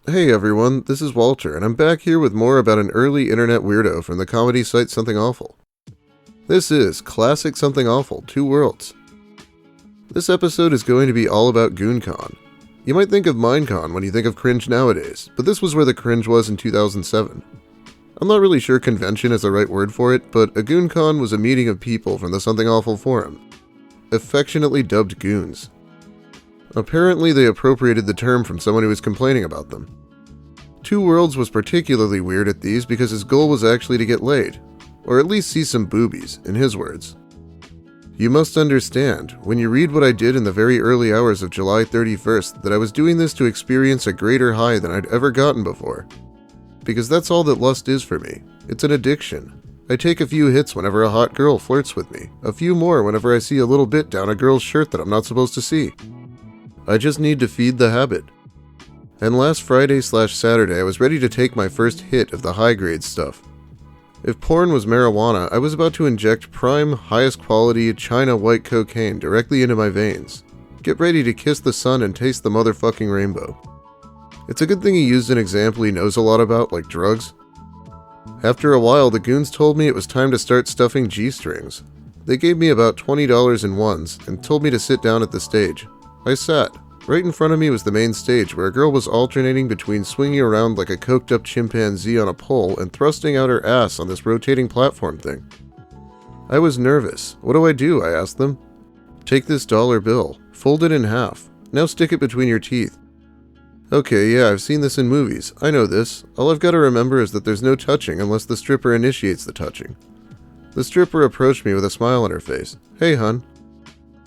Hey everyone, this is Walter, and I'm back here with more about an early internet weirdo from the comedy site Something Awful. This is Classic Something Awful, Two Worlds. This episode is going to be all about Gooncon. You might think of Minecon when you think of cringe nowadays, but this was where the cringe was in 2007. I'm not really sure convention is the right word for it, but a Gooncon was a meeting of people from the Something Awful forum, affectionately dubbed goons. Apparently they appropriated the term from someone who was complaining about them. Two Worlds was particularly weird at these because his goal was actually to get laid, or at least see some boobies, in his words. You must understand, when you read what I did in the very early hours of July 31st, that I was doing this to experience a greater high than I'd ever gotten before. Because that's all that lust is for me. It's an addiction. I take a few hits whenever a hot girl flirts with me, a few more whenever I see a little bit down a girl's shirt that I'm not supposed to see. I just need to feed the habit. And last Friday/Saturday, I was ready to take my first hit of the high-grade stuff. If porn was marijuana, I was about to inject prime, highest-quality China white cocaine directly into my veins. Get ready to kiss the sun and taste the motherfucking rainbow. It's a good thing he used an example he knows a lot about, like drugs. After a while, the goons told me it was time to start stuffing G-strings. They gave me about $20 in ones and told me to sit down at the stage. I sat. Right in front of me was the main stage, where a girl was alternating between swinging around like a coked-up chimpanzee on a pole and thrusting out her ass on this rotating platform thing. I was nervous. What do? I asked them. Take this dollar bill. Fold it in half. Now stick it between your teeth. Okay, yeah, I've seen this in movies. I know this. All I've got to remember is that there's no touching unless the stripper initiates the touching. The stripper approached me with a smile on her face. Hey, hun.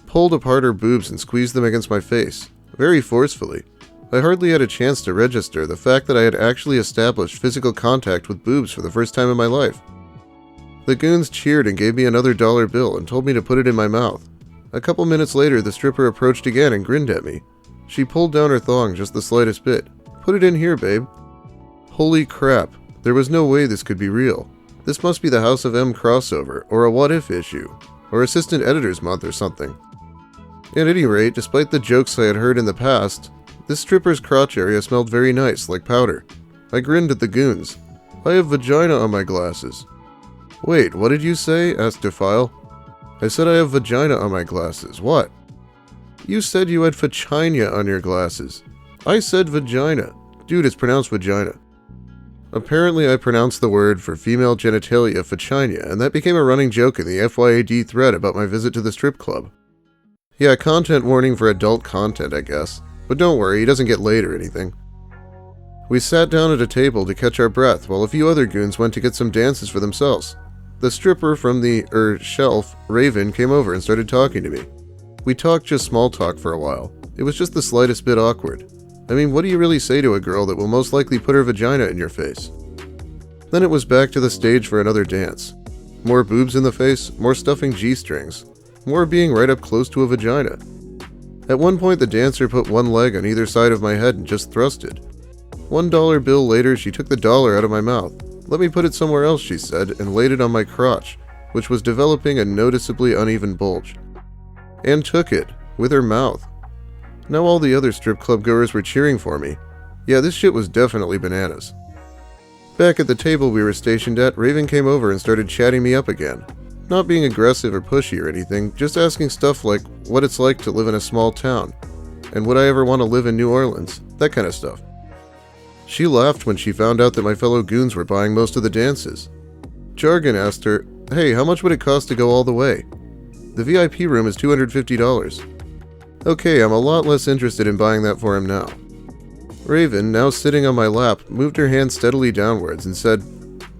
Pulled apart her boobs and squeezed them against my face. Very forcefully. I hardly had a chance to register the fact that I had actually established physical contact with boobs for the first time in my life. The goons cheered and gave me another dollar bill and told me to put it in my mouth. A couple minutes later, the stripper approached again and grinned at me. She pulled down her thong just the slightest bit. Put it in here, babe. Holy crap. There was no way this could be real. This must be the House of M crossover, or a What If issue, or Assistant Editor's Month or something. At any rate, despite the jokes I had heard in the past, this stripper's crotch area smelled very nice, like powder. I grinned at the goons. I have vagina on my glasses. Wait, what did you say? Asked Defile. I said I have vagina on my glasses. What? You said you had vagina on your glasses. I said vagina. Dude, it's pronounced vagina. Apparently I pronounced the word for female genitalia vagina, and that became a running joke in the FYAD thread about my visit to the strip club. Yeah, content warning for adult content, I guess. But don't worry, he doesn't get laid or anything. We sat down at a table to catch our breath while a few other goons went to get some dances for themselves. The stripper from the, shelf, Raven, came over and started talking to me. We talked just small talk for a while. It was just the slightest bit awkward. I mean, what do you really say to a girl that will most likely put her vagina in your face? Then it was back to the stage for another dance. More boobs in the face, more stuffing G-strings. More being right up close to a vagina. At one point, the dancer put one leg on either side of my head and just thrusted. $1 bill later, she took the dollar out of my mouth. Let me put it somewhere else, she said, and laid it on my crotch, which was developing a noticeably uneven bulge. And took it, with her mouth. Now all the other strip club goers were cheering for me. Yeah, this shit was definitely bananas. Back at the table we were stationed at, Raven came over and started chatting me up again. Not being aggressive or pushy or anything, just asking stuff like what it's like to live in a small town, and would I ever want to live in New Orleans, that kind of stuff. She laughed when she found out that my fellow goons were buying most of the dances. Jargon asked her, hey, how much would it cost to go all the way? The VIP room is $250. Okay, I'm a lot less interested in buying that for him now. Raven, now sitting on my lap, moved her hand steadily downwards and said,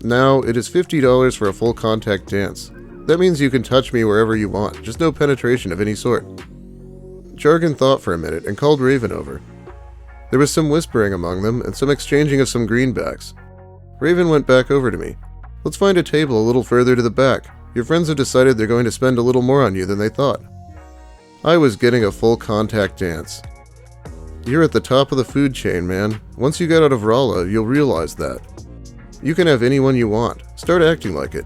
now, it is $50 for a full contact dance. That means you can touch me wherever you want, just no penetration of any sort. Jargon thought for a minute and called Raven over. There was some whispering among them and some exchanging of some greenbacks. Raven went back over to me. Let's find a table a little further to the back. Your friends have decided they're going to spend a little more on you than they thought. I was getting a full contact dance. You're at the top of the food chain, man. Once you get out of Rala, you'll realize that. You can have anyone you want. Start acting like it.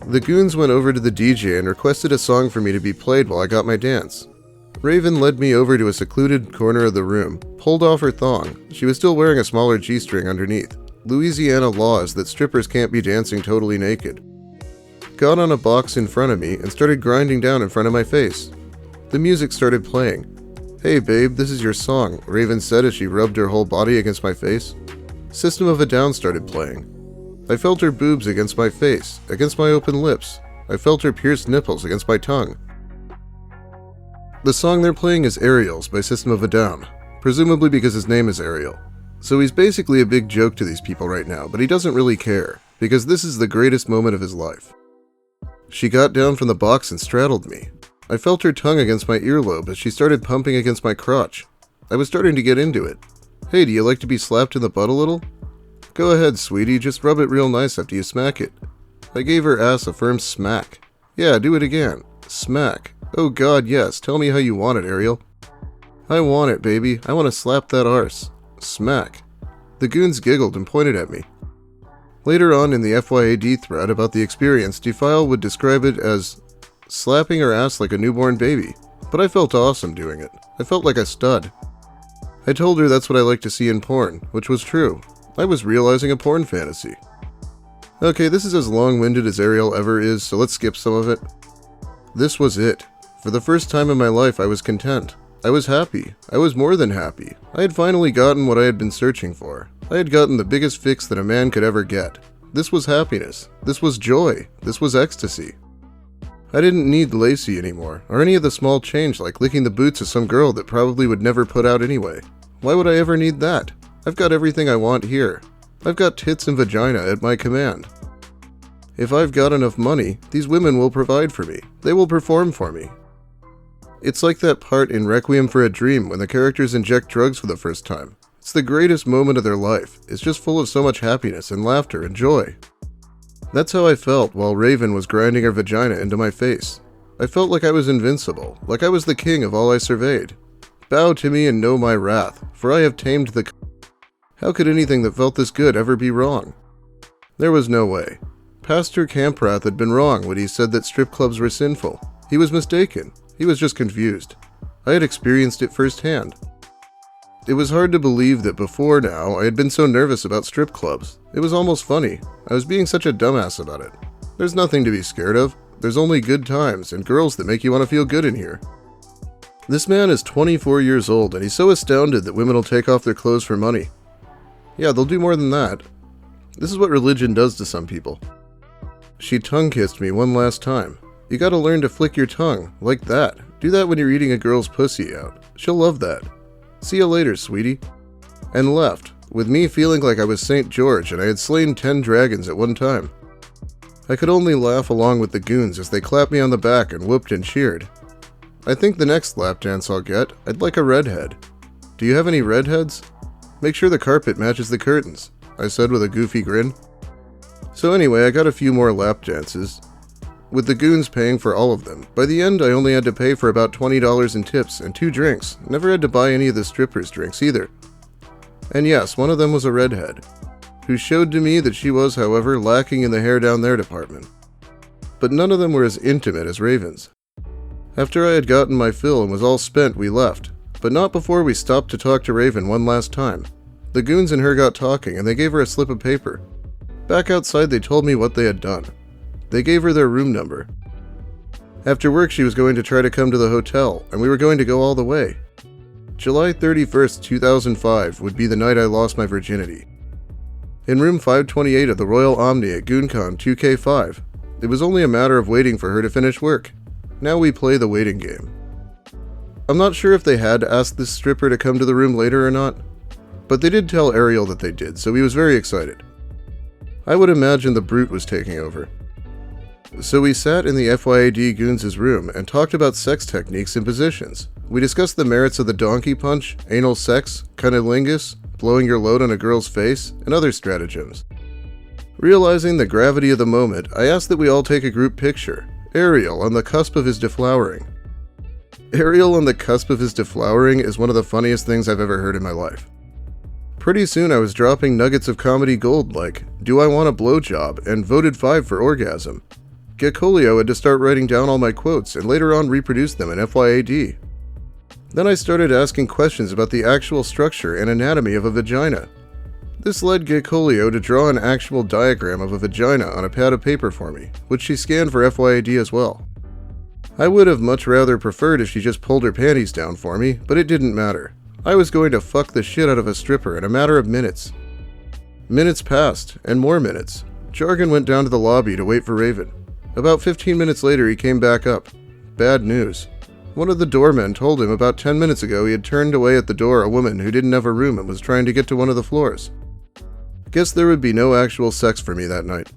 The goons went over to the DJ and requested a song for me to be played while I got my dance. Raven led me over to a secluded corner of the room, pulled off her thong. She was still wearing a smaller G-string underneath. Louisiana law is that strippers can't be dancing totally naked. Got on a box in front of me and started grinding down in front of my face. The music started playing. "Hey babe, this is your song," Raven said as she rubbed her whole body against my face. System of a Down started playing. I felt her boobs against my face, against my open lips. I felt her pierced nipples against my tongue. The song they're playing is Ariel's by System of a Down, presumably because his name is Ariel. So he's basically a big joke to these people right now, but he doesn't really care, because this is the greatest moment of his life. She got down from the box and straddled me. I felt her tongue against my earlobe as she started pumping against my crotch. I was starting to get into it. "Hey, do you like to be slapped in the butt a little?" "Go ahead, sweetie, just rub it real nice after you smack it." I gave her ass a firm smack. "Yeah, do it again. Smack. Oh god, yes, tell me how you want it, Ariel." "I want it, baby. I want to slap that arse." Smack. The goons giggled and pointed at me. Later on in the FYAD thread about the experience, Defile would describe it as slapping her ass like a newborn baby, but I felt awesome doing it. I felt like a stud. I told her that's what I like to see in porn, which was true. I was realizing a porn fantasy. Okay, this is as long-winded as Ariel ever is, so let's skip some of it. This was it. For the first time in my life, I was content. I was happy. I was more than happy. I had finally gotten what I had been searching for. I had gotten the biggest fix that a man could ever get. This was happiness. This was joy. This was ecstasy. I didn't need Lacey anymore, or any of the small change like licking the boots of some girl that probably would never put out anyway. Why would I ever need that? I've got everything I want here. I've got tits and vagina at my command. If I've got enough money, these women will provide for me. They will perform for me. It's like that part in Requiem for a Dream when the characters inject drugs for the first time. It's the greatest moment of their life. It's just full of so much happiness and laughter and joy. That's how I felt while Raven was grinding her vagina into my face. I felt like I was invincible, like I was the king of all I surveyed. Bow to me and know my wrath, for I have tamed the... How could anything that felt this good ever be wrong? There was no way. Pastor Camprath had been wrong when he said that strip clubs were sinful. He was mistaken. He was just confused. I had experienced it firsthand. It was hard to believe that before now I had been so nervous about strip clubs. It was almost funny. I was being such a dumbass about it. There's nothing to be scared of. There's only good times and girls that make you want to feel good in here. This man is 24 years old and he's so astounded that women will take off their clothes for money. Yeah, they'll do more than that. This is what religion does to some people. She tongue-kissed me one last time. You gotta learn to flick your tongue, like that. Do that when you're eating a girl's pussy out. She'll love that. See you later, sweetie. And left, with me feeling like I was St. George and I had slain 10 dragons at one time. I could only laugh along with the goons as they clapped me on the back and whooped and cheered. I think the next lap dance I'll get, I'd like a redhead. Do you have any redheads? Make sure the carpet matches the curtains, I said with a goofy grin. So anyway, I got a few more lap dances, with the goons paying for all of them. By the end, I only had to pay for about $20 in tips and 2 drinks. Never had to buy any of the strippers' drinks either. And yes, one of them was a redhead, who showed to me that she was, however, lacking in the hair down there department. But none of them were as intimate as Raven's. After I had gotten my fill and was all spent, we left, but not before we stopped to talk to Raven one last time. The goons and her got talking, and they gave her a slip of paper. Back outside, they told me what they had done. They gave her their room number. After work, she was going to try to come to the hotel, and we were going to go all the way. July 31st, 2005 would be the night I lost my virginity. In room 528 of the Royal Omni at Gooncon 2K5, it was only a matter of waiting for her to finish work. Now we play the waiting game. I'm not sure if they had asked this stripper to come to the room later or not, but they did tell Ariel that they did, so he was very excited. I would imagine the brute was taking over. So we sat in the FYAD Goons' room and talked about sex techniques and positions. We discussed the merits of the donkey punch, anal sex, cunnilingus, blowing your load on a girl's face, and other stratagems. Realizing the gravity of the moment, I asked that we all take a group picture. Ariel on the cusp of his deflowering. Ariel on the cusp of his deflowering is one of the funniest things I've ever heard in my life. Pretty soon I was dropping nuggets of comedy gold like, do I want a blowjob, and voted 5 for orgasm. Gekolio had to start writing down all my quotes and later on reproduce them in FYAD. Then I started asking questions about the actual structure and anatomy of a vagina. This led Giacolio to draw an actual diagram of a vagina on a pad of paper for me, which she scanned for FYID as well. I would have much rather preferred if she just pulled her panties down for me, but it didn't matter. I was going to fuck the shit out of a stripper in a matter of minutes. Minutes passed, and more minutes. Jargon went down to the lobby to wait for Raven. About 15 minutes later, he came back up. Bad news. One of the doormen told him about 10 minutes ago he had turned away at the door a woman who didn't have a room and was trying to get to one of the floors. Guess there would be no actual sex for me that night.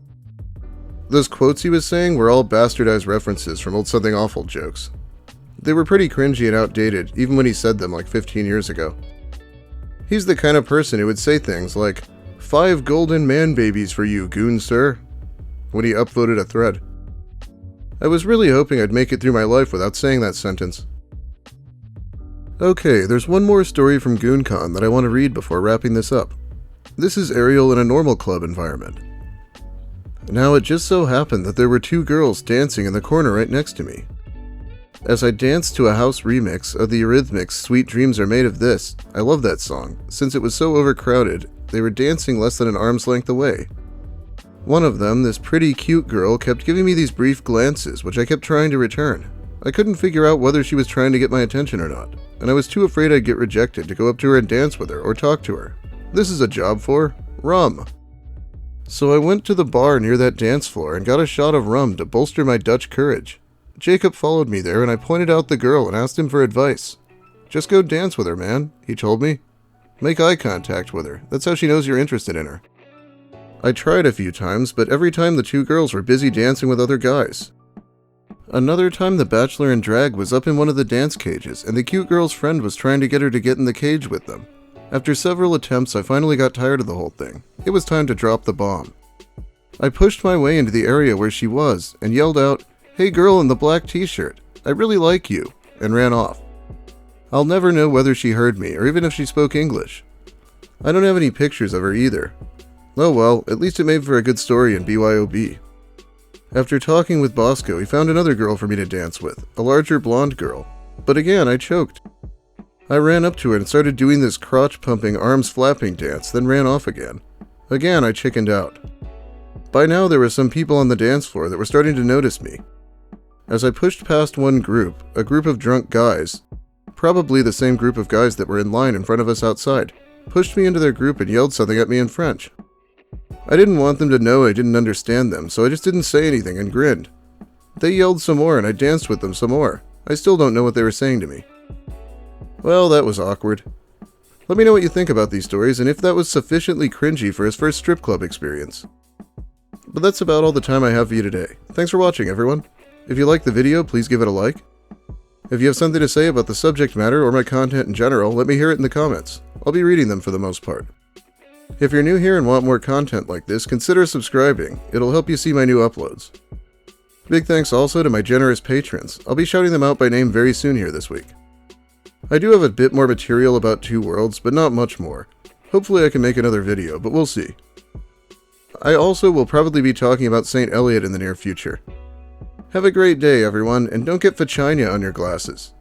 Those quotes he was saying were all bastardized references from old Something Awful jokes. They were pretty cringy and outdated, even when he said them like 15 years ago. He's the kind of person who would say things like, "5 golden man babies for you, goon sir," when he upvoted a thread. I was really hoping I'd make it through my life without saying that sentence. Okay, there's one more story from Gooncon that I want to read before wrapping this up. This is Ariel in a normal club environment. Now, it just so happened that there were 2 girls dancing in the corner right next to me. As I danced to a house remix of the Eurythmics' Sweet Dreams Are Made of This, I love that song. Since it was so overcrowded, they were dancing less than an arm's length away. One of them, this pretty cute girl, kept giving me these brief glances, which I kept trying to return. I couldn't figure out whether she was trying to get my attention or not, and I was too afraid I'd get rejected to go up to her and dance with her or talk to her. This is a job for rum. So I went to the bar near that dance floor and got a shot of rum to bolster my Dutch courage. Jacob followed me there and I pointed out the girl and asked him for advice. "Just go dance with her, man," he told me. "Make eye contact with her. That's how she knows you're interested in her." I tried a few times, but every time the 2 girls were busy dancing with other guys. Another time the bachelor in drag was up in one of the dance cages and the cute girl's friend was trying to get her to get in the cage with them. After several attempts, I finally got tired of the whole thing. It was time to drop the bomb. I pushed my way into the area where she was and yelled out, "Hey girl in the black t-shirt, I really like you," and ran off. I'll never know whether she heard me or even if she spoke English. I don't have any pictures of her either. Oh well, at least it made for a good story in BYOB. After talking with Bosco, he found another girl for me to dance with, a larger blonde girl. But again, I choked. I ran up to her and started doing this crotch-pumping, arms-flapping dance, then ran off again. Again, I chickened out. By now, there were some people on the dance floor that were starting to notice me. As I pushed past one group, a group of drunk guys, probably the same group of guys that were in line in front of us outside, pushed me into their group and yelled something at me in French. I didn't want them to know I didn't understand them, so I just didn't say anything and grinned. They yelled some more and I danced with them some more. I still don't know what they were saying to me. Well, that was awkward. Let me know what you think about these stories and if that was sufficiently cringy for his first strip club experience. But that's about all the time I have for you today. Thanks for watching, everyone. If you liked the video, please give it a like. If you have something to say about the subject matter or my content in general, let me hear it in the comments. I'll be reading them for the most part. If you're new here and want more content like this, consider subscribing. It'll help you see my new uploads. Big thanks also to my generous patrons. I'll be shouting them out by name very soon here this week. I do have a bit more material about Two Worlds, but not much more. Hopefully I can make another video, but we'll see. I also will probably be talking about St. Eliot in the near future. Have a great day, everyone, and don't get Vagina on your glasses.